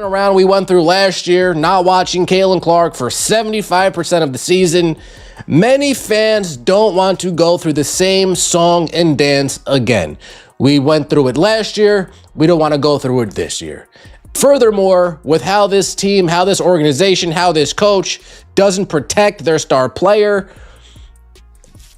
Around we went through last year, not watching Caitlin Clark for 75% of the season. Many fans don't want to go through the same song and dance again. We went through it last year. We don't want to go through it this year. Furthermore, with how this team, how this organization, how this coach doesn't protect their star player,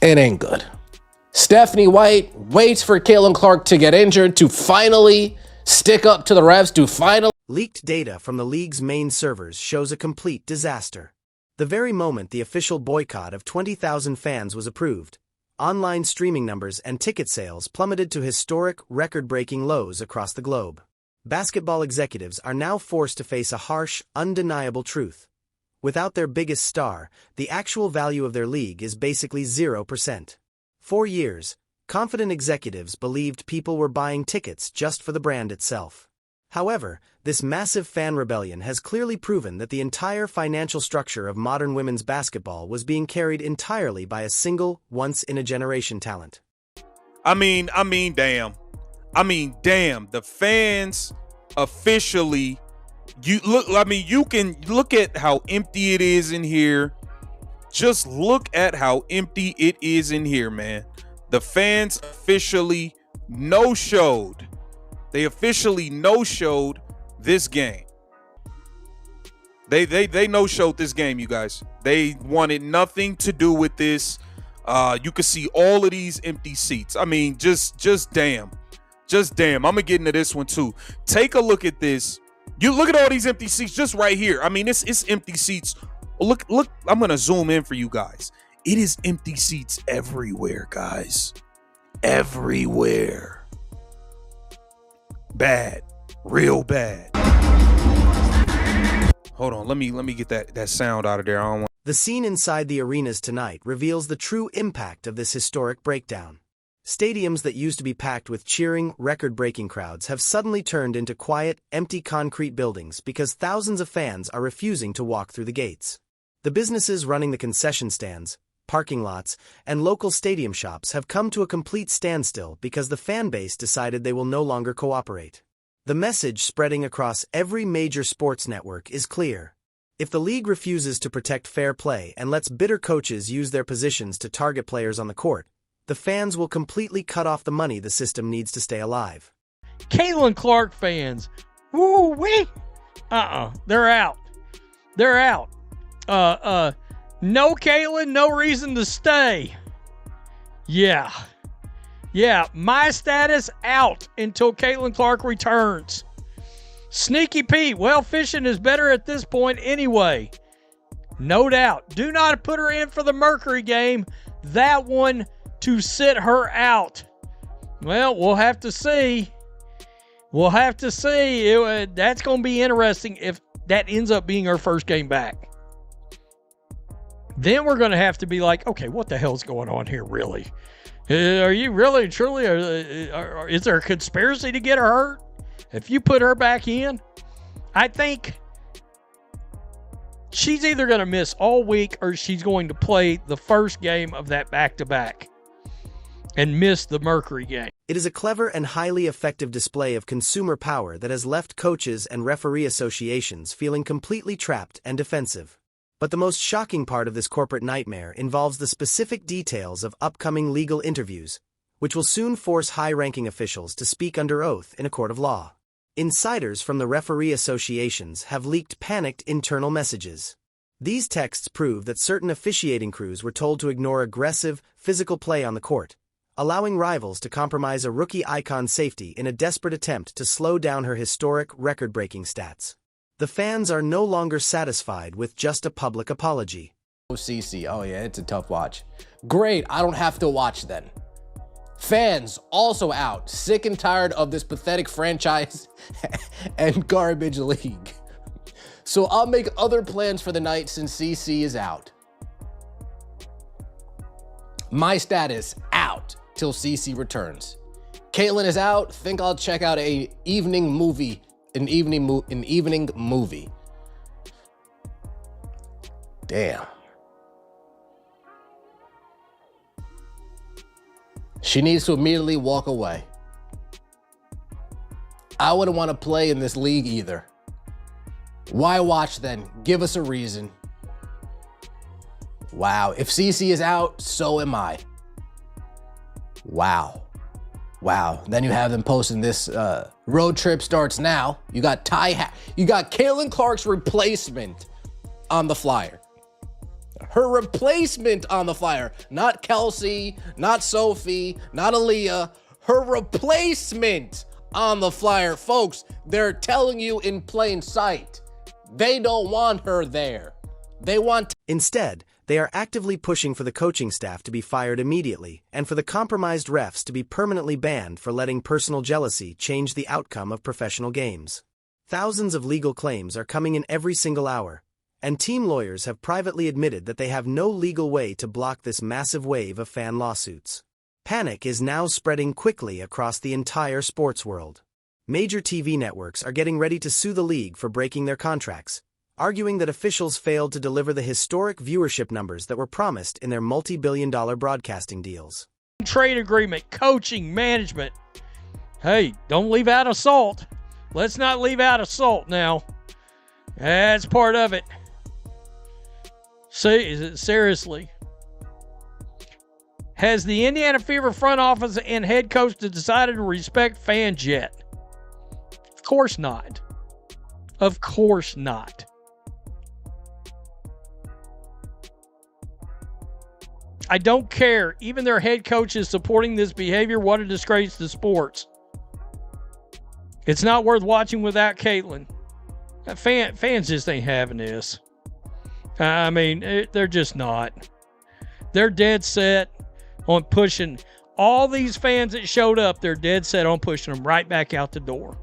it ain't good. Stephanie White waits for Caitlin Clark to get injured to finally stick up to the refs, to finally. Leaked data from the league's main servers shows a complete disaster. The very moment the official boycott of 20,000 fans was approved, online streaming numbers and ticket sales plummeted to historic, record-breaking lows across the globe. Basketball executives are now forced to face a harsh, undeniable truth. Without their biggest star, the actual value of their league is basically 0%. For years, confident executives believed people were buying tickets just for the brand itself. However, this massive fan rebellion has clearly proven that the entire financial structure of modern women's basketball was being carried entirely by a single, once-in-a-generation talent. I mean, damn. The fans officially, you can look at how empty it is in here. Just look at how empty it is in here, man. The fans officially no-showed. They officially no-showed this game. They no-showed this game, you guys. They wanted nothing to do with this. You can see all of these empty seats. I mean, just damn. Just damn. I'm gonna get into this one too. Take a look at this. You look at all these empty seats just right here. I mean, it's empty seats. Look, I'm gonna zoom in for you guys. It is empty seats everywhere, guys. Everywhere. Bad. Real bad. Hold on, let me get that sound out of there. I don't want. The scene inside the arenas tonight reveals the true impact of this historic breakdown. Stadiums that used to be packed with cheering, record-breaking crowds have suddenly turned into quiet, empty concrete buildings because thousands of fans are refusing to walk through the gates. The businesses running the concession stands, parking lots, and local stadium shops have come to a complete standstill because the fan base decided they will no longer cooperate. The message spreading across every major sports network is clear. If the league refuses to protect fair play and lets bitter coaches use their positions to target players on the court, the fans will completely cut off the money the system needs to stay alive. Caitlin Clark fans, woo-wee! They're out. They're out. No Caitlin, no reason to stay. Yeah, my status out until Caitlin Clark returns. Sneaky Pete, well, fishing is better at this point anyway. No doubt. Do not put her in for the Mercury game. That one to sit her out. Well, we'll have to see. That's going to be interesting if that ends up being her first game back. Then we're going to have to be like, okay, what the hell's going on here, really? Are you really, truly, is there a conspiracy to get her hurt? If you put her back in, I think she's either going to miss all week or she's going to play the first game of that back-to-back and miss the Mercury game. It is a clever and highly effective display of consumer power that has left coaches and referee associations feeling completely trapped and defensive. But the most shocking part of this corporate nightmare involves the specific details of upcoming legal interviews, which will soon force high-ranking officials to speak under oath in a court of law. Insiders from the referee associations have leaked panicked internal messages. These texts prove that certain officiating crews were told to ignore aggressive, physical play on the court, allowing rivals to compromise a rookie icon's safety in a desperate attempt to slow down her historic, record-breaking stats. The fans are no longer satisfied with just a public apology. CC, oh yeah, it's a tough watch. Great, I don't have to watch then. Fans also out, sick and tired of this pathetic franchise and garbage league. So I'll make other plans for the night since CC is out. My status out till CC returns. Caitlin is out. Think I'll check out an evening movie. Damn. She needs to immediately walk away. I wouldn't want to play in this league either. Why watch then? Give us a reason. Wow. If CC is out, so am I. Wow. Wow. Then you have them posting this road trip starts now. You got you got Caitlin Clark's replacement on the flyer. Her replacement on the flyer. Not Kelsey, not Sophie, not Aaliyah. Her replacement on the flyer. Folks, they're telling you in plain sight. They don't want her there. They want... Instead, they are actively pushing for the coaching staff to be fired immediately and for the compromised refs to be permanently banned for letting personal jealousy change the outcome of professional games. Thousands of legal claims are coming in every single hour, and team lawyers have privately admitted that they have no legal way to block this massive wave of fan lawsuits. Panic is now spreading quickly across the entire sports world. Major TV networks are getting ready to sue the league for breaking their contracts, arguing that officials failed to deliver the historic viewership numbers that were promised in their multi-billion-dollar broadcasting deals. Trade agreement, coaching, management. Hey, don't leave out assault. Let's not leave out assault now. That's part of it. See, seriously. Has the Indiana Fever front office and head coach decided to respect fans yet? Of course not. Of course not. I don't care. Even their head coach is supporting this behavior. What a disgrace to sports. It's not worth watching without Caitlin. Fans just ain't having this. I mean, they're just not. They're dead set on pushing all these fans that showed up. They're dead set on pushing them right back out the door.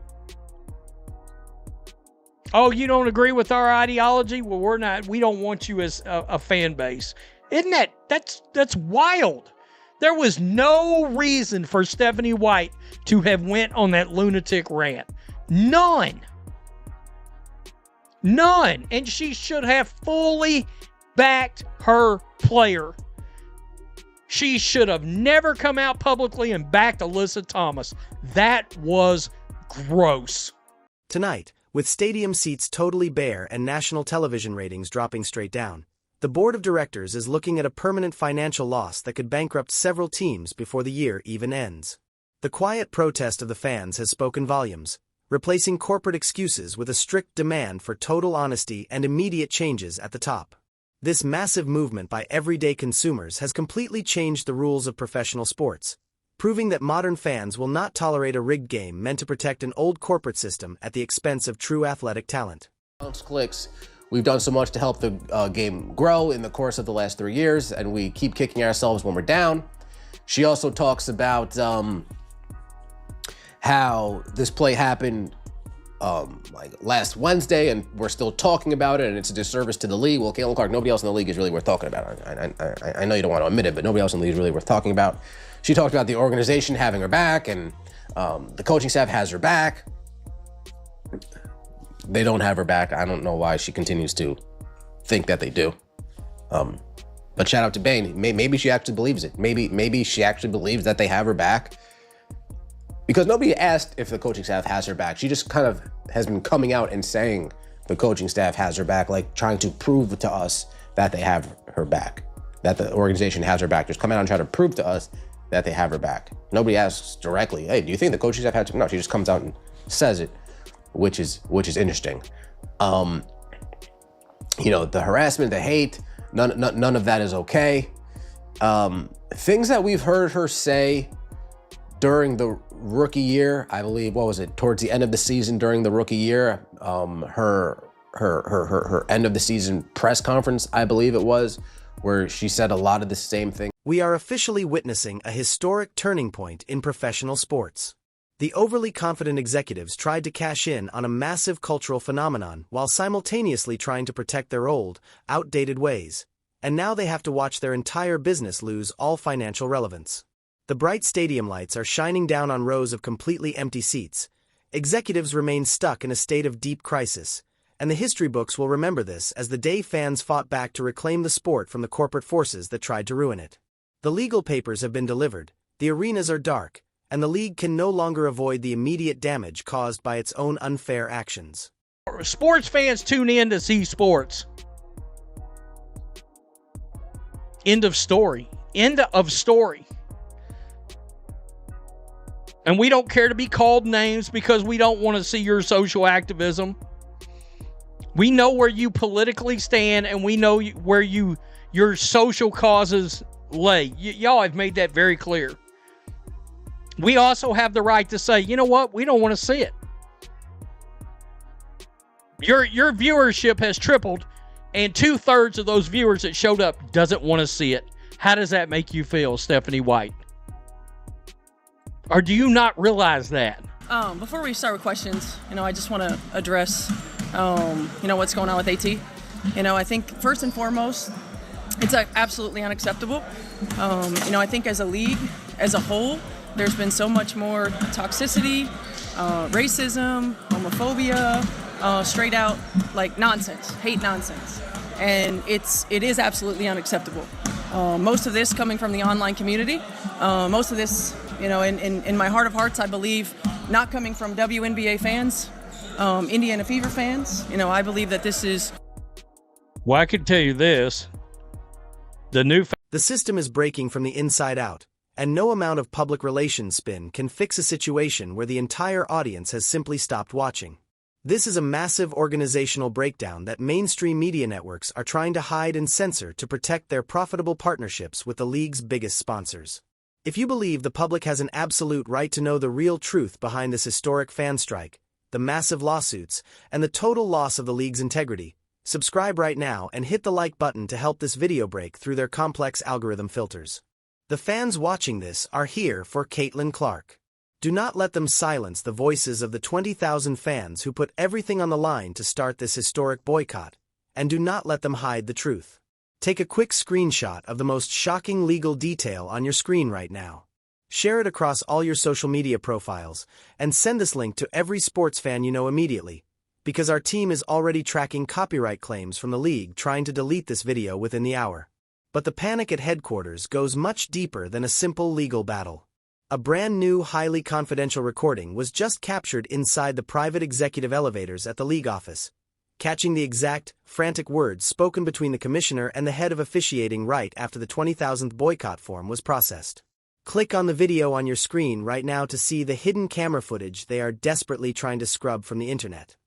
Oh, you don't agree with our ideology? Well, we're not. We don't want you as a fan base. Isn't that's wild? There was no reason for Stephanie White to have went on that lunatic rant. None. And she should have fully backed her player. She should have never come out publicly and backed Alyssa Thomas. That was gross. Tonight, with stadium seats totally bare and national television ratings dropping straight down, the board of directors is looking at a permanent financial loss that could bankrupt several teams before the year even ends. The quiet protest of the fans has spoken volumes, replacing corporate excuses with a strict demand for total honesty and immediate changes at the top. This massive movement by everyday consumers has completely changed the rules of professional sports, proving that modern fans will not tolerate a rigged game meant to protect an old corporate system at the expense of true athletic talent. Clicks. We've done so much to help the game grow in the course of the last 3 years, and we keep kicking ourselves when we're down. She also talks about how this play happened like last Wednesday, and we're still talking about it, and it's a disservice to the league. Well, Caitlin Clark, nobody else in the league is really worth talking about. I know you don't want to admit it, but nobody else in the league is really worth talking about. She talked about the organization having her back, and the coaching staff has her back. They don't have her back. I don't know why she continues to think that they do. But shout out to Bane. Maybe she actually believes it. Maybe she actually believes that they have her back. Because nobody asked if the coaching staff has her back. She just kind of has been coming out and saying the coaching staff has her back, like trying to prove to us that they have her back, that the organization has her back. Just come out and try to prove to us that they have her back. Nobody asks directly, hey, do you think the coaching staff has her? No, she just comes out and says it, which is interesting. You know, the harassment, the hate, none of that is okay. Things that we've heard her say during the rookie year, I believe, what was it, towards the end of the season during the rookie year, her end of the season press conference, I believe it was, where she said a lot of the same thing. We are officially witnessing a historic turning point in professional sports. The overly confident executives tried to cash in on a massive cultural phenomenon while simultaneously trying to protect their old, outdated ways, and now they have to watch their entire business lose all financial relevance. The bright stadium lights are shining down on rows of completely empty seats. Executives remain stuck in a state of deep crisis, and the history books will remember this as the day fans fought back to reclaim the sport from the corporate forces that tried to ruin it. The legal papers have been delivered, the arenas are dark, and the league can no longer avoid the immediate damage caused by its own unfair actions. Sports fans tune in to see sports. End of story. End of story. And we don't care to be called names because we don't want to see your social activism. We know where you politically stand, and we know where your social causes lay. Y'all have made that very clear. We also have the right to say, you know what? We don't want to see it. Your viewership has tripled, and 2/3 of those viewers that showed up doesn't want to see it. How does that make you feel, Stephanie White? Or do you not realize that? Before we start with questions, I just want to address, what's going on with AT. I think first and foremost, it's absolutely unacceptable. I think as a league, as a whole, there's been so much more toxicity, racism, homophobia, straight out nonsense, hate nonsense. And it is absolutely unacceptable. Most of this coming from the online community. Most of this, in my heart of hearts, I believe, not coming from WNBA fans, Indiana Fever fans. I believe that this is... Well, I can tell you this. The system is breaking from the inside out, and no amount of public relations spin can fix a situation where the entire audience has simply stopped watching. This is a massive organizational breakdown that mainstream media networks are trying to hide and censor to protect their profitable partnerships with the league's biggest sponsors. If you believe the public has an absolute right to know the real truth behind this historic fan strike, the massive lawsuits, and the total loss of the league's integrity, subscribe right now and hit the like button to help this video break through their complex algorithm filters. The fans watching this are here for Caitlin Clark. Do not let them silence the voices of the 20,000 fans who put everything on the line to start this historic boycott, and do not let them hide the truth. Take a quick screenshot of the most shocking legal detail on your screen right now. Share it across all your social media profiles, and send this link to every sports fan you know immediately, because our team is already tracking copyright claims from the league trying to delete this video within the hour. But the panic at headquarters goes much deeper than a simple legal battle. A brand new, highly confidential recording was just captured inside the private executive elevators at the league office, catching the exact, frantic words spoken between the commissioner and the head of officiating right after the 20,000th boycott form was processed. Click on the video on your screen right now to see the hidden camera footage they are desperately trying to scrub from the internet.